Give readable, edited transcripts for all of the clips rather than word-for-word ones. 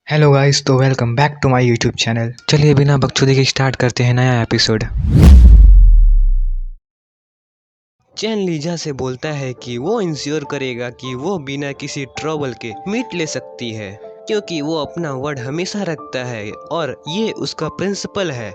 Hello guys, तो welcome back to my YouTube channel. चलिए बिना बकचोदी के स्टार्ट करते हैं नया एपिसोड। चैन लीजा से बोलता है कि वो इंश्योर करेगा कि वो बिना किसी ट्रबल के मीट ले सकती है, क्योंकि वो अपना वर्ड हमेशा रखता है और ये उसका प्रिंसिपल है।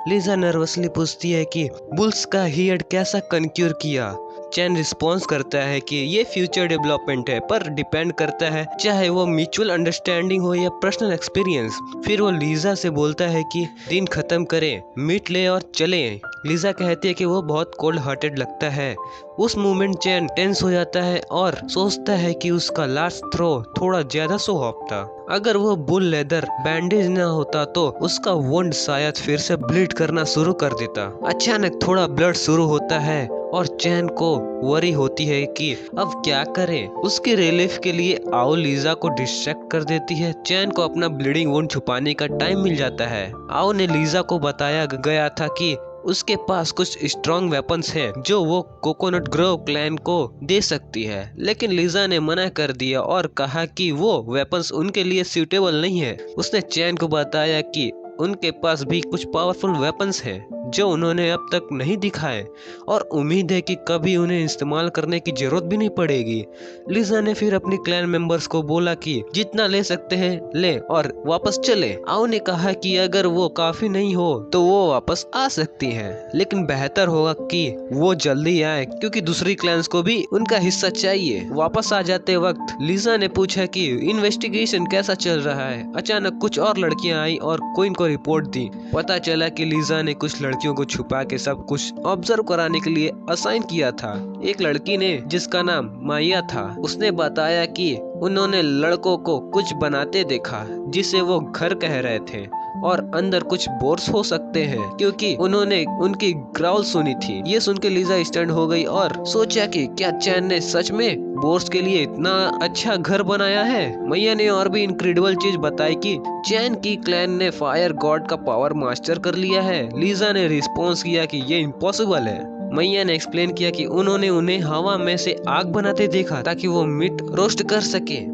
लीजा नर्वसली पूछती है कि बुल्स का हेड कैसा कन्क्यूर किया। चैन रिस्पॉन्स करता है कि ये फ्यूचर डेवलपमेंट है, पर डिपेंड करता है चाहे वो म्यूचुअल अंडरस्टैंडिंग हो या पर्सनल एक्सपीरियंस। फिर वो लीजा से बोलता है कि दिन खत्म करें, मीट ले और चलें। लीजा कहती है कि वो बहुत कोल्ड हार्टेड लगता है। उस मोमेंट चैन टेंस हो जाता है और सोचता है कि उसका लास्ट थ्रो थोड़ा ज्यादा शो ऑफ था। अगर वो बुल लेदर बैंडेज न होता तो उसका वुंड शायद फिर से ब्लीड करना शुरू कर देता। अचानक थोड़ा ब्लड शुरू होता है और चैन को वरी होती है कि अब क्या करें। उसके रिलीफ के लिए आओ लीजा को डिस्ट्रैक्ट कर देती है। चैन को अपना ब्लीडिंग वुंड छुपाने का टाइम मिल जाता है। आओ ने लीजा को बताया गया था कि उसके पास कुछ स्ट्रॉन्ग वेपन्स हैं जो वो कोकोनट ग्रोव क्लैन को दे सकती है, लेकिन लीजा ने मना कर दिया और कहा कि वो वेपन्स उनके लिए सूटेबल नहीं है। उसने चैन को बताया कि उनके पास भी कुछ पावरफुल वेपन्स हैं जो उन्होंने अब तक नहीं दिखाए और उम्मीद है कि कभी उन्हें इस्तेमाल करने की जरूरत भी नहीं पड़ेगी। लीजा ने फिर अपनी क्लैन मेंबर्स को बोला कि जितना ले सकते हैं ले और वापस चले। आओ ने कहा कि अगर वो काफी नहीं हो तो वो वापस आ सकती हैं, लेकिन बेहतर होगा कि वो जल्दी आए क्योंकि दूसरी क्लैंस को भी उनका हिस्सा चाहिए। वापस आ जाते वक्त लीजा ने पूछा कि इन्वेस्टिगेशन कैसा चल रहा है। अचानक कुछ और लड़कियां आई और क्वीन को रिपोर्ट दी। पता चला कि लीजा ने कुछ लड़कियों को छुपा के सब कुछ ऑब्जर्व कराने के लिए असाइन किया था। एक लड़की ने, जिसका नाम माया था, उसने बताया कि उन्होंने लड़कों को कुछ बनाते देखा जिसे वो घर कह रहे थे और अंदर कुछ बोर्स हो सकते हैं क्योंकि उन्होंने उनकी ग्राउल सुनी थी। ये सुन के लीजा स्टैंड हो गई और सोचा कि क्या चैन ने सच में बोर्स के लिए इतना अच्छा घर बनाया है। मैया ने और भी इनक्रेडिबल चीज बताई कि चैन की क्लैन ने फायर गॉड का पावर मास्टर कर लिया है। लीजा ने रिस्पॉन्स किया कि ये इम्पॉसिबल है। मैया ने एक्सप्लेन किया कि उन्होंने उन्हें हवा में से आग बनाते देखा ताकि वो मीट रोस्ट कर सके।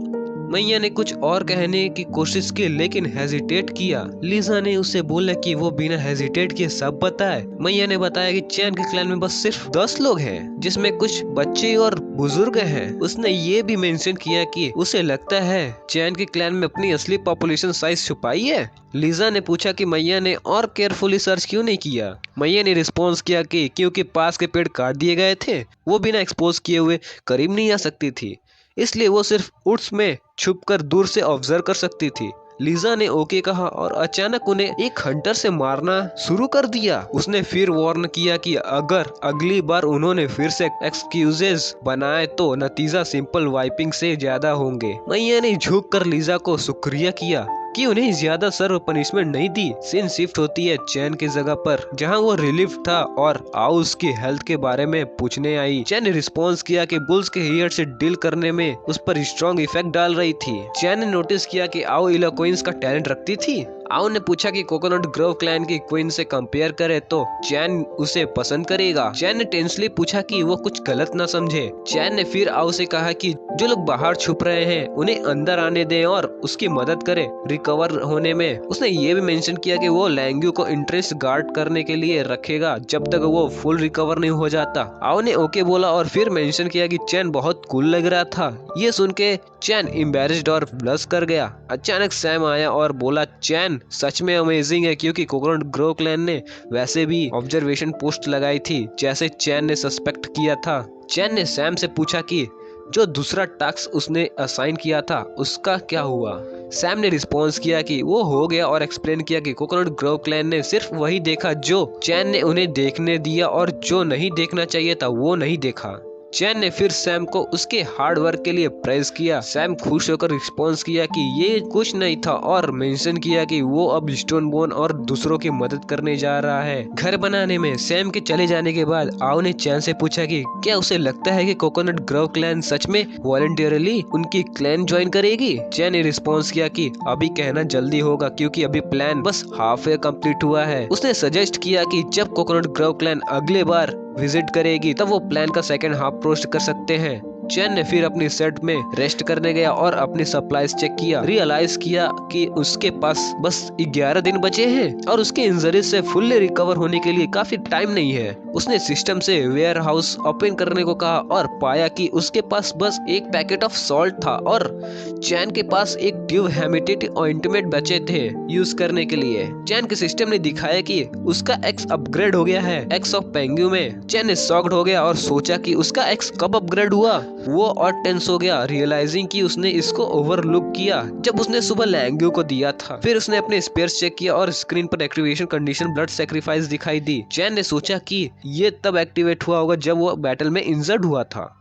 मैया ने कुछ और कहने की कोशिश की लेकिन हेजिटेट किया। लीजा ने उसे बोला कि वो बिना हेजिटेट किए सब बताए। मैया ने बताया कि चैन के क्लैन में बस सिर्फ 10 लोग हैं, जिसमें कुछ बच्चे और बुजुर्ग हैं। उसने ये भी मेंशन किया कि उसे लगता है चैन के क्लैन में अपनी असली पॉपुलेशन साइज छुपाई है। लीजा ने पूछा कि मैया ने और केयरफुली सर्च क्यों नहीं किया। मैया ने रिस्पॉन्स किया कि क्योंकि पास के पेड़ काट दिए गए थे, वो बिना एक्सपोज किए हुए करीब नहीं आ सकती थी, इसलिए वो सिर्फ वुड्स में छुपकर दूर से ऑब्जर्व कर सकती थी। लीजा ने ओके कहा और अचानक उन्हें एक हंटर से मारना शुरू कर दिया। उसने फिर वार्न किया कि अगर अगली बार उन्होंने फिर से एक्सक्यूजेस बनाए तो नतीजा सिंपल वाइपिंग से ज्यादा होंगे। मैया ने झुक कर लीजा को शुक्रिया किया कि उन्हें ज्यादा सर्व पनिशमेंट नहीं दी। सीन शिफ्ट होती है चैन की जगह पर जहां वो रिलीफ था और आओ उसकी हेल्थ के बारे में पूछने आई। चैन ने रिस्पॉन्स किया कि बुल्स के हेयर से डील करने में उस पर स्ट्रॉन्ग इफेक्ट डाल रही थी। चैन ने नोटिस किया कि आओ इलोक्वेंस का टैलेंट रखती थी। आओ ने पूछा कि कोकोनट ग्रोव क्लैन की क्वीन से कंपेयर करे तो चैन उसे पसंद करेगा। चैन ने टेंसली पूछा कि वो कुछ गलत ना समझे। चैन ने फिर आओ से कहा कि जो लोग बाहर छुप रहे हैं उन्हें अंदर आने दें और उसकी मदद करें रिकवर होने में। उसने ये भी मेंशन किया कि वो लैंग्यू को इंटरेस्ट गार्ड करने के लिए रखेगा जब तक वो फुल रिकवर नहीं हो जाता। आओ ने ओके बोला और फिर मेंशन किया कि चैन बहुत कूल लग रहा था। ये सुन के चैन एम्बैरेस्ड और ब्लश कर गया। अचानक सैम आया और बोला चैन सच में अमेजिंग है, क्योंकि कोकोनट ग्रोव क्लैन ने वैसे भी ऑब्जर्वेशन पोस्ट लगाई थी जैसे चैन ने सस्पेक्ट किया था। चैन ने सैम से पूछा कि जो दूसरा टास्क उसने असाइन किया था उसका क्या हुआ। सैम ने रिस्पॉन्स किया कि वो हो गया और एक्सप्लेन किया कि कोकोनट ग्रोव क्लैन ने सिर्फ वही देखा जो चैन ने उन्हें देखने दिया और जो नहीं देखना चाहिए था वो नहीं देखा। चैन ने फिर सैम को उसके हार्ड वर्क के लिए प्रेज किया। सैम खुश होकर रिस्पॉन्स किया कि ये कुछ नहीं था और मेंशन किया कि वो अब स्टोन बोन और दूसरों की मदद करने जा रहा है घर बनाने में। सैम के चले जाने के बाद आओ ने चैन से पूछा कि क्या उसे लगता है कि कोकोनट ग्रोव क्लैन सच में वॉलंटियरली उनकी क्लैन ज्वाइन करेगी। चैन ने रिस्पॉन्स किया कि अभी कहना जल्दी होगा क्योंकि अभी प्लान बस हाफ वे कंप्लीट हुआ है। उसने सजेस्ट किया कि जब कोकोनट ग्रोव क्लैन अगले बार विजिट करेगी तब वो प्लान का सेकंड हाफ पोस्ट कर सकते हैं। चैन ने फिर अपनी सेट में रेस्ट करने गया और अपनी सप्लाईज चेक किया। रियलाइज किया कि उसके पास बस 11 दिन बचे हैं और उसके इंजरी से फुल्ली रिकवर होने के लिए काफी टाइम नहीं है। उसने सिस्टम से वेयर हाउस ओपन करने को कहा और पाया कि उसके पास बस एक पैकेट ऑफ सॉल्ट था और चैन के पास एक ट्यूब हेमेटिक ऑइंटमेंट बचे थे यूज करने के लिए। चैन के सिस्टम ने दिखाया कि उसका एक्स अपग्रेड हो गया है एक्स ऑफ पेंग्यू में। चैन ने शॉक्ड हो गया और सोचा कि उसका एक्स कब अपग्रेड हुआ। वो और टेंस हो गया रियलाइजिंग कि उसने इसको ओवरलुक किया जब उसने सुबह लैंग्यू को दिया था। फिर उसने अपने स्पेयर्स चेक किया और स्क्रीन पर एक्टिवेशन कंडीशन ब्लड सेक्रीफाइस दिखाई दी। चैन ने सोचा कि ये तब एक्टिवेट हुआ होगा जब वो बैटल में इंजर्ड हुआ था।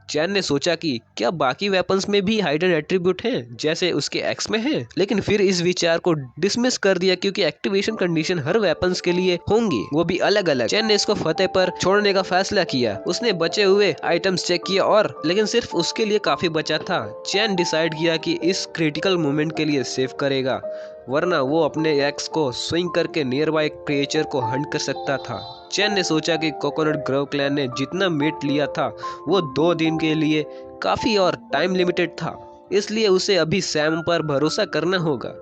चैन ने सोचा कि क्या बाकी वेपन्स में भी हाइडन एट्रीब्यूट हैं जैसे उसके एक्स में है, लेकिन फिर इस विचार को डिसमिस कर दिया क्योंकि एक्टिवेशन कंडीशन हर वेपन्स के लिए होंगी, वो भी अलग अलग। चैन ने इसको फतेह पर छोड़ने का फैसला किया। उसने बचे हुए आइटम्स चेक किया और लेकिन सिर्फ उसके लिए काफी बचा था। चैन डिसाइड किया कि इस क्रिटिकल मोमेंट के लिए सेव करेगा, वरना वो अपने एक्स को स्विंग करके नियर बाय क्रिएचर को हंट कर सकता था। चैन ने सोचा कि कोकोनट ग्रोव क्लैन ने जितना मीट लिया था वो 2 दिन के लिए काफी और टाइम लिमिटेड था, इसलिए उसे अभी सैम पर भरोसा करना होगा।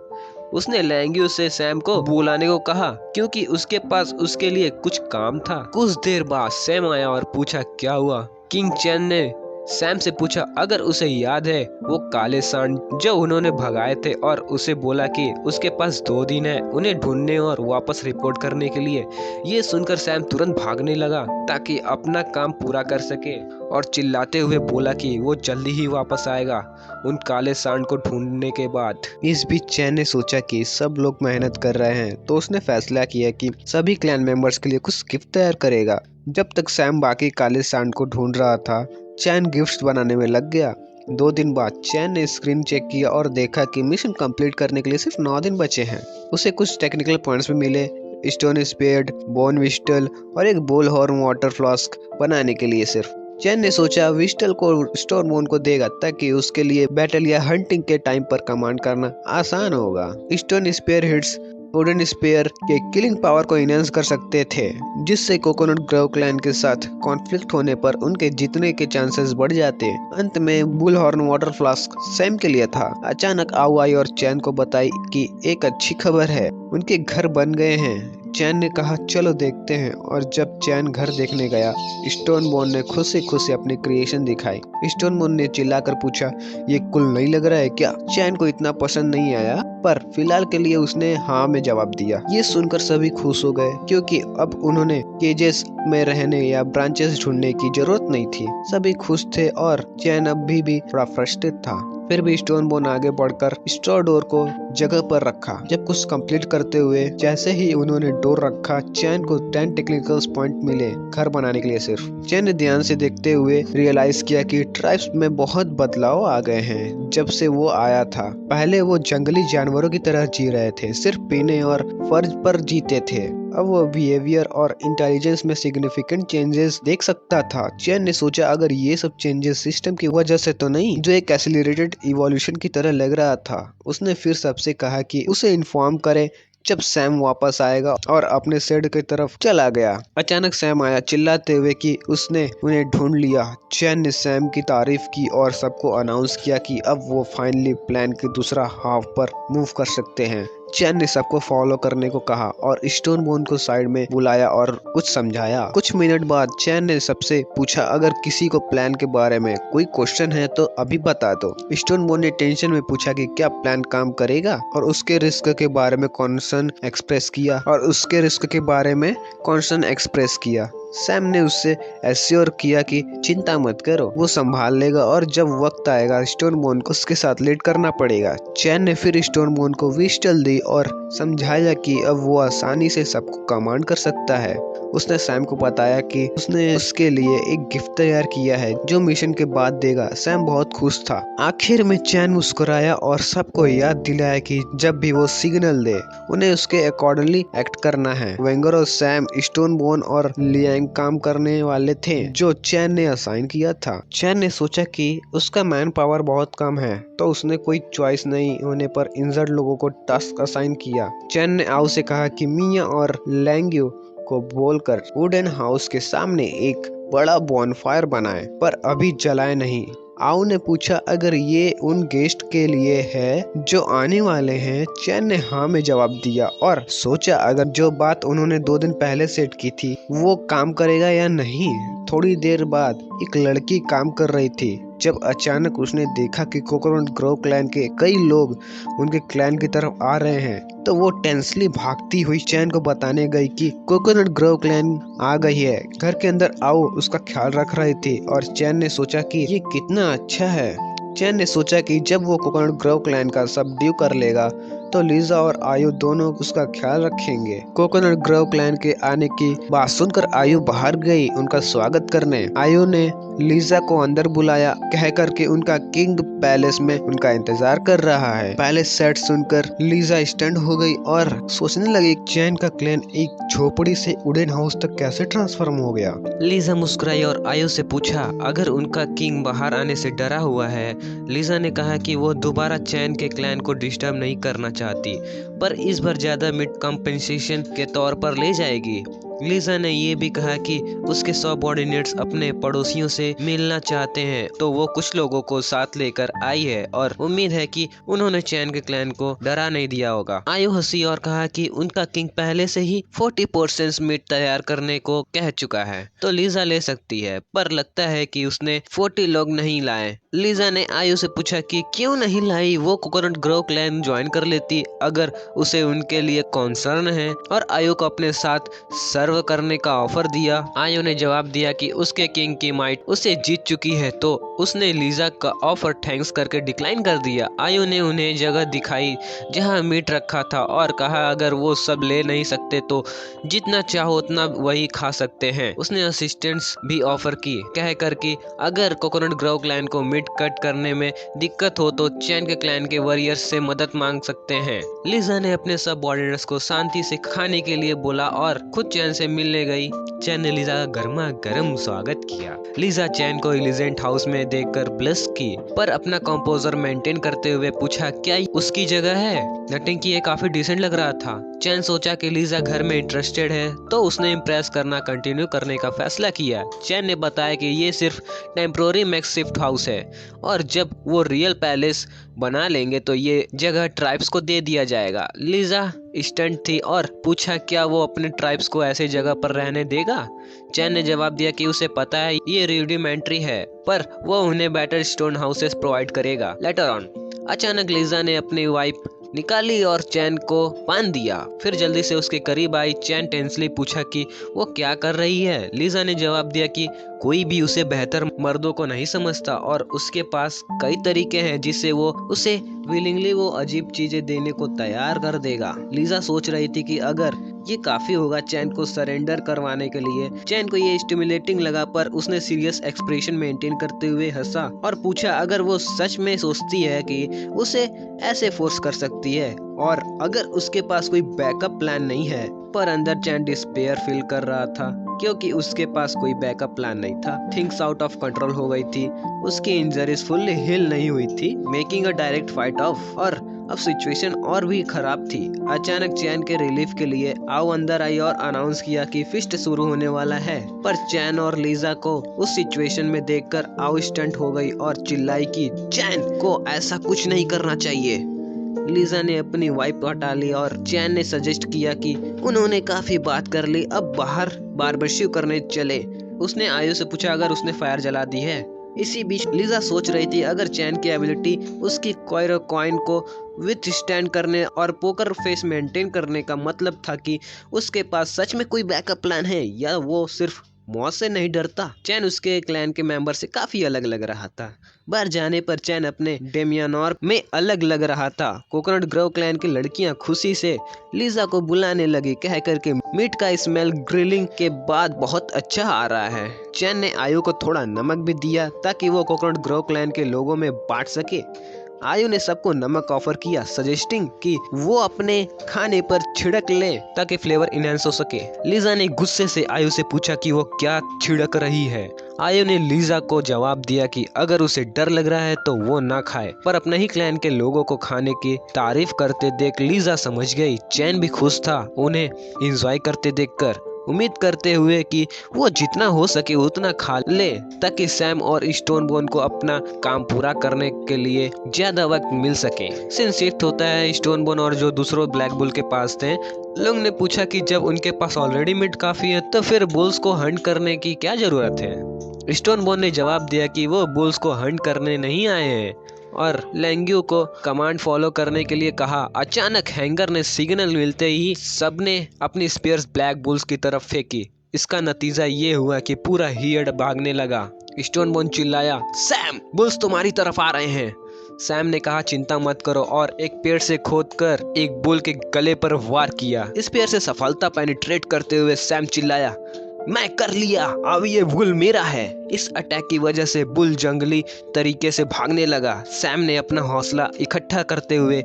उसने लैंग्यू से सैम को बुलाने को कहा क्योंकि उसके पास उसके लिए कुछ काम था। कुछ देर बाद सैम आया और पूछा क्या हुआ। किंग चैन ने सैम से पूछा अगर उसे याद है वो काले सांड जो उन्होंने भगाए थे और उसे बोला कि उसके पास 2 दिन है उन्हें ढूंढने और वापस रिपोर्ट करने के लिए। ये सुनकर सैम तुरंत भागने लगा ताकि अपना काम पूरा कर सके और चिल्लाते हुए बोला कि वो जल्दी ही वापस आएगा उन काले सांड को ढूंढने के बाद। इस बीच चैन ने सोचा कि सब लोग मेहनत कर रहे हैं तो उसने फैसला किया कि सभी क्लैन मेंबर्स के लिए कुछ गिफ्ट तैयार करेगा। जब तक सैम बाकी काले सांड को ढूंढ रहा था चैन गिफ्ट्स बनाने में लग गया। 2 दिन बाद चैन ने स्क्रीन चेक किया और देखा कि मिशन कंप्लीट करने के लिए सिर्फ 9 दिन बचे हैं। उसे कुछ टेक्निकल पॉइंट्स भी मिले, स्टोन स्पेड, बोन विस्टल और एक बोल हॉर्न वाटर फ्लास्क बनाने के लिए। सिर्फ चैन ने सोचा विस्टल को स्टोन बोन को देगा ताकि उसके लिए बैटल या हंटिंग के टाइम पर कमांड करना आसान होगा। Stone spear hits wooden spear के किलिंग पावर को इनहेंस कर सकते थे जिससे कोकोनट ग्रोव क्लैन के साथ कॉन्फ्लिक्ट होने पर उनके जीतने के चांसेस बढ़ जाते। अंत में bull horn water flask Sam के लिए था। अचानक आऊ आई और चैन को बताई कि एक अच्छी खबर है, उनके घर बन गए हैं। चैन ने कहा चलो देखते हैं और जब चैन घर देखने गया स्टोन बोन ने खुशी खुशी अपनी क्रिएशन दिखाई। स्टोन बोन ने चिल्लाकर पूछा ये कुल नहीं लग रहा है क्या। चैन को इतना पसंद नहीं आया पर फिलहाल के लिए उसने हाँ में जवाब दिया। ये सुनकर सभी खुश हो गए क्योंकि अब उन्होंने केजेस में रहने या ब्रांचेस ढूंढने की जरूरत नहीं थी। सभी खुश थे और चैन अभी भी थोड़ा फ्रस्ट्रेट था। फिर भी स्टोन बोन आगे बढ़कर स्टोर डोर को जगह पर रखा। जब कुछ कंप्लीट करते हुए जैसे ही उन्होंने डोर रखा चैन को 10 टेक्निकल पॉइंट मिले घर बनाने के लिए। सिर्फ चैन ने ध्यान से देखते हुए रियलाइज किया कि ट्राइब्स में बहुत बदलाव आ गए हैं जब से वो आया था। पहले वो जंगली जानवरों की तरह जी रहे थे, सिर्फ पीने और फर्ज पर जीते थे। अब वो बिहेवियर और इंटेलिजेंस में सिग्निफिकेंट चेंजेस देख सकता था। चैन ने सोचा अगर ये सब चेंजेस सिस्टम की वजह से तो नहीं जो एक एक्सेलरेटेड इवोल्यूशन की तरह लग रहा था। उसने फिर सबसे कहा कि उसे इन्फॉर्म करे जब सैम वापस आएगा और अपने शेड की तरफ चला गया। अचानक सैम आया चिल्लाते हुए कि उसने उन्हें ढूंढ लिया। चैन ने सैम की तारीफ की और सबको अनाउंस किया कि अब वो फाइनली प्लान के दूसरा हाफ पर मूव कर सकते हैं। चैन ने सबको फॉलो करने को कहा और स्टोन बोन को साइड में बुलाया और कुछ समझाया। कुछ मिनट बाद चैन ने सबसे पूछा अगर किसी को प्लान के बारे में कोई क्वेश्चन है तो अभी बता दो। स्टोन बोन ने टेंशन में पूछा कि क्या प्लान काम करेगा और उसके रिस्क के बारे में कॉन्सर्न एक्सप्रेस किया। सैम ने उससे एश्योर किया कि चिंता मत करो वो संभाल लेगा और जब वक्त आएगा स्टोन बोन को उसके साथ लीड करना पड़ेगा। चैन ने फिर स्टोन बोन को विस्टल दी और समझाया कि अब वो आसानी से सबको कमांड कर सकता है। उसने सैम को बताया कि उसने उसके लिए एक गिफ्ट तैयार किया है जो मिशन के बाद देगा। सैम बहुत खुश था। आखिर में चैन मुस्कुराया और सबको याद दिलाया कि जब भी वो सिग्नल दे उन्हें उसके अकॉर्डिंगली एक्ट करना है। वेंगर, सैम, स्टोन बोन और लियांग काम करने वाले थे जो चैन ने असाइन किया था। चैन ने सोचा कि उसका मैन पावर बहुत कम है तो उसने कोई चॉइस नहीं होने पर इंजर्ड लोगों को टास्क असाइन किया। चैन ने आउ से कहा कि मिया और लैंग्यू को बोलकर वुडन हाउस के सामने एक बड़ा बॉनफायर बनाए पर अभी जलाए नहीं। आओ ने पूछा अगर ये उन गेस्ट के लिए है जो आने वाले हैं। चैन ने हाँ में जवाब दिया और सोचा अगर जो बात उन्होंने 2 दिन पहले सेट की थी वो काम करेगा या नहीं। थोड़ी देर बाद एक लड़की काम कर रही थी जब अचानक उसने देखा कि कोकोनट ग्रोव क्लैन के कई लोग उनके क्लैन की तरफ आ रहे हैं, तो वो टेंसली भागती हुई चैन को बताने गई कि कोकोनट ग्रोव क्लैन आ गई है। घर के अंदर आओ उसका ख्याल रख रही थी और चैन ने सोचा कि ये कितना अच्छा है। चैन ने सोचा कि जब वो कोकोनट ग्रोव क्लैन का सब ड्यू कर लेगा तो लीजा और आयु दोनों उसका ख्याल रखेंगे। कोकोनट ग्रोव क्लैन के आने की बात सुनकर आयु बाहर गई उनका स्वागत करने। आयु ने लीजा को अंदर बुलाया कहकर कि उनका किंग पैलेस में उनका इंतजार कर रहा है। पैलेस सेट सुनकर लीजा स्टैंड हो गई और सोचने लगी चैन का क्लैन एक झोपड़ी से वुडन हाउस तक कैसे ट्रांसफॉर्म हो गया। लीजा मुस्कुराई और आयु से पूछा अगर उनका किंग बाहर आने से डरा हुआ है। लीजा ने कहा कि वो दोबारा चैन के क्लैन को डिस्टर्ब नहीं करना चाहती, पर इस बार ज्यादा मिड कॉम्पेंसेशन के तौर पर ले जाएगी। लीजा ने ये भी कहा कि उसके सबऑर्डिनेट्स अपने पड़ोसियों से मिलना चाहते हैं, तो वो कुछ लोगों को साथ लेकर आई है और उम्मीद है कि उन्होंने चैन के क्लैन को डरा नहीं दिया होगा। आयु हंसी और कहा कि उनका किंग पहले से ही 40% मीट तैयार करने को कह चुका है, तो लीजा ले सकती है, पर लगता है कि उसने 40 लोग नहीं लाए। लीजा ने आयु से पूछा कि क्यों नहीं लाई, वो कोकोनट ग्रोव क्लैन ज्वाइन कर लेती अगर उसे उनके लिए कॉन्सर्न है, और आयु को अपने साथ सर्व करने का ऑफर दिया। आयु ने जवाब दिया कि उसके किंग की माइट उसे जीत चुकी है, तो उसने लीजा का ऑफर थैंक्स करके डिक्लाइन कर दिया। आयु ने उन्हें जगह दिखाई जहां मीट रखा था और कहा अगर वो सब ले नहीं सकते तो जितना चाहो उतना वही खा सकते हैं। उसने असिस्टेंट्स भी ऑफर की कहकर कि अगर कोकोनट ग्रोव क्लैन को मीट कट करने में दिक्कत हो तो चैन के क्लैन के वॉरियर्स से मदद मांग सकते हैं। लीजा ने अपने सब ऑर्डिनर्स को शांति से खाने के लिए बोला और खुद चैन से मिलने गई। चैन ने लीजा का गर्मा गर्म स्वागत किया। लीजा चैन को एलिजेंट हाउस में देखकर ब्लश की, पर अपना कंपोजर मेंटेन करते हुए पूछा क्या उसकी जगह है। नटिंग ये काफी डिसेंट लग रहा था। चैन सोचा कि लीजा घर में इंटरेस्टेड है, तो उसने इम्प्रेस करना कंटिन्यू करने का फैसला किया। चैन ने बताया कि ये सिर्फ टेम्पोररी मैक्सिफ्ट हाउस है और जब वो रियल पैलेस बना लेंगे तो ये जगह ट्राइब्स को दे दिया जाएगा। लीजा स्टंट थी और पूछा क्या वो अपने ट्राइब्स को ऐसे जगह पर रहने देगा। चैन ने जवाब दिया कि उसे पता है ये रूडिमेंट्री है, पर वो उन्हें बेटर स्टोन हाउसेस प्रोवाइड करेगा लेटर ऑन। अचानक लीजा ने अपनी वाइफ निकाली और चैन को बांध दिया, फिर जल्दी से उसके करीब आई। चैन टेंसली पूछा कि वो क्या कर रही है। लीजा ने जवाब दिया कि कोई भी उसे बेहतर मर्दों को नहीं समझता और उसके पास कई तरीके हैं जिससे वो उसे विलिंगली वो अजीब चीजें देने को तैयार कर देगा। लीजा सोच रही थी कि अगर ये काफी होगा चैन को सरेंडर करवाने के लिए। चैन को ये स्टिमुलेटिंग लगा, पर उसने सीरियस एक्सप्रेशन मेंटेन करते हुए हंसा और पूछा अगर वो सच में सोचती है कि उसे ऐसे फोर्स कर सकती है और अगर उसके पास कोई बैकअप प्लान नहीं है। पर अंदर चैन डिस्पेयर फील कर रहा था क्योंकि उसके पास कोई बैकअप प्लान नहीं था। थिंग्स आउट ऑफ कंट्रोल हो गई थी, उसकी इंजरीज फुल्ली हील नहीं हुई थी, making a direct fight of, और अब सिचुएशन और भी खराब थी। अचानक चैन के रिलीफ के लिए आओ अंदर आई और अनाउंस किया कि फीस्ट शुरू होने वाला है, पर चैन और लीजा को उस सिचुएशन में देखकर आओ स्टंट हो गई और चिल्लाई कि चैन को ऐसा कुछ नहीं करना चाहिए। लीजा ने अपनी वाइफ हटा ली और चैन ने सजेस्ट किया कि उन्होंने काफी बात कर ली, अब बाहर बारबेक्यू करने चले। उसने आयु से पूछा अगर उसने फायर जला दी है। इसी बीच लीजा सोच रही थी अगर चैन की एबिलिटी उसकी कॉइन को विथ स्टैंड करने और पोकर फेस मेंटेन करने का मतलब था कि उसके पास सच में कोई बैकअप प्लान है या वो सिर्फ मौत से नहीं डरता। चैन उसके क्लैन के मेंबर से काफी अलग लग रहा था। बाहर जाने पर चैन अपने डेमियानोर में अलग लग रहा था। कोकोनट ग्रोव क्लैन की लड़कियां खुशी से लीजा को बुलाने लगी कहकर के मीट का स्मेल ग्रिलिंग के बाद बहुत अच्छा आ रहा है। चैन ने आयु को थोड़ा नमक भी दिया ताकि वो कोकोनट ग्रोव क्लैन के लोगों में बांट सके। आयु ने सबको नमक ऑफर किया, सजेस्टिंग कि वो अपने खाने पर छिड़क ले ताकि फ्लेवर इनहेंस हो सके। लीजा ने गुस्से से आयु से पूछा कि वो क्या छिड़क रही है। आयु ने लीजा को जवाब दिया कि अगर उसे डर लग रहा है तो वो ना खाए, पर अपने ही क्लैन के लोगों को खाने की तारीफ करते देख लीजा समझ गई चैन भी खुश था उन्हें एंजॉय करते देखकर। उम्मीद करते हुए कि वो जितना हो सके उतना खा ले ताकि सैम और स्टोनबोन को अपना काम पूरा करने के लिए ज्यादा वक्त मिल सके। सीन शिफ्ट होता है स्टोनबोन और जो दूसरों ब्लैक बुल के पास थे। लोग ने पूछा कि जब उनके पास ऑलरेडी मीट काफी है तो फिर बुल्स को हंट करने की क्या जरूरत है। स्टोनबोन ने जवाब दिया कि वो बुल्स को हंट करने नहीं आए हैं और लैंग्यू को कमांड फॉलो करने के लिए कहा। अचानक हैंगर ने सिग्नल मिलते ही सबने अपनी स्पीयर्स ब्लैक बुल्स की तरफ फेंकी। इसका नतीजा ये हुआ कि पूरा हियर्ड भागने लगा। स्टोनबोन चिल्लाया, सैम, बुल्स तुम्हारी तरफ आ रहे हैं। सैम ने कहा, चिंता मत करो, और एक पेड़ से खोदकर एक बुल के गले पर वार किया। इस पेड़ से सफलता पेनिट्रेट करते हुए सैम चिल्लाया, मैं कर लिया, अब ये बुल मेरा है। इस अटैक की वजह से बुल जंगली तरीके से भागने लगा। सैम ने अपना हौसला इकट्ठा करते हुए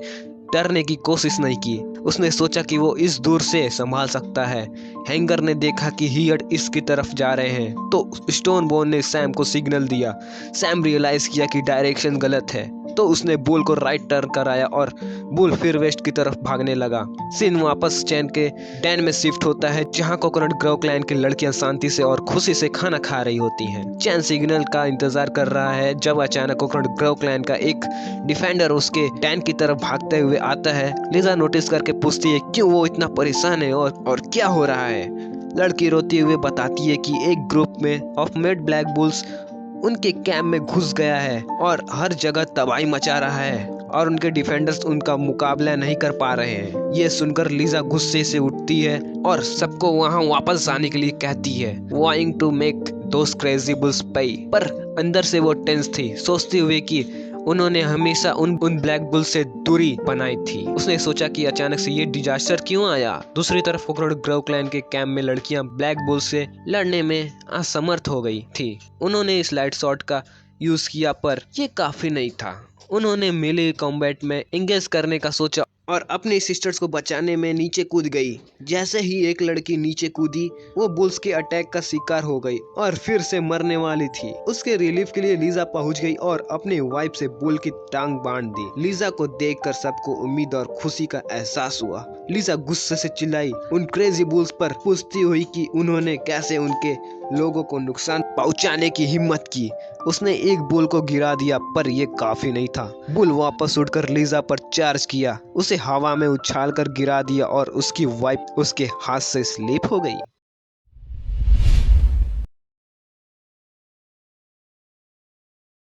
डरने की कोशिश नहीं की। उसने सोचा कि वो इस दूर से संभाल सकता है। हैंगर ने देखा कि हियर्ड इसकी तरफ जा रहे हैं तो स्टोनबोन ने सैम को सिग्नल दिया। सैम रियलाइज किया कि डायरेक्शन गलत है तो उसने बुल को राइट टर्न कराया और बुल फिर वेस्ट की तरफ भागने लगा। सीन वापस चैन के डैन में शिफ्ट होता है जहां कोकोनट ग्रोव क्लैन की लड़कियां शांति से और खुशी से खाना खा रही होती हैं। चैन सिग्नल का इंतजार कर रहा है जब अचानक कोकोनट ग्रोव क्लैन का एक डिफेंडर उसके डैन की तरफ भागते हुए आता है। लिजा नोटिस करके पूछती है क्यों वो इतना परेशान है और क्या हो रहा है। लड़की रोती हुए बताती है कि एक ग्रुप में ऑफ मेड ब्लैक बुल्स उनके कैंप में घुस गया है और हर जगह तबाही मचा रहा है और उनके डिफेंडर्स उनका मुकाबला नहीं कर पा रहे हैं। ये सुनकर लिजा गुस्से से उठती है और सबको वहां वापस आने के लिए कहती है, vowing to make those crazy bulls pay. पर अंदर से वो टेंस थी, सोचते हुए कि उन्होंने हमेशा उन ब्लैक बुल से दूरी बनाई थी। उसने सोचा कि अचानक से ये डिजास्टर क्यों आया। दूसरी तरफ कोकोनट ग्रोव क्लैन के कैंप में लड़कियां ब्लैक बुल से लड़ने में असमर्थ हो गई थी। उन्होंने इस लाइट शॉट का यूज किया पर ये काफी नहीं था। उन्होंने मेले कॉम्बैट में एंगेज करने का सोचा और अपने सिस्टर्स को बचाने में नीचे कूद गई। जैसे ही एक लड़की नीचे कूदी वो बुल्स के अटैक का शिकार हो गई और फिर से मरने वाली थी। उसके रिलीफ के लिए लिजा पहुंच गई और अपनी वाइफ से बुल की टांग बांध दी। लिजा को देखकर सबको उम्मीद और खुशी का एहसास हुआ। लिजा गुस्से से चिल्लाई उन क्रेजी बुल्स पर, पूछती हुई कि उन्होंने कैसे उनके लोगों को नुकसान पहुंचाने की हिम्मत की। उसने एक बुल को गिरा दिया पर यह काफी नहीं था। बुल वापस उड़कर लिजा पर चार्ज किया, उसे हवा में उछालकर गिरा दिया और उसकी वाइफ उसके हाथ से स्लिप हो गई।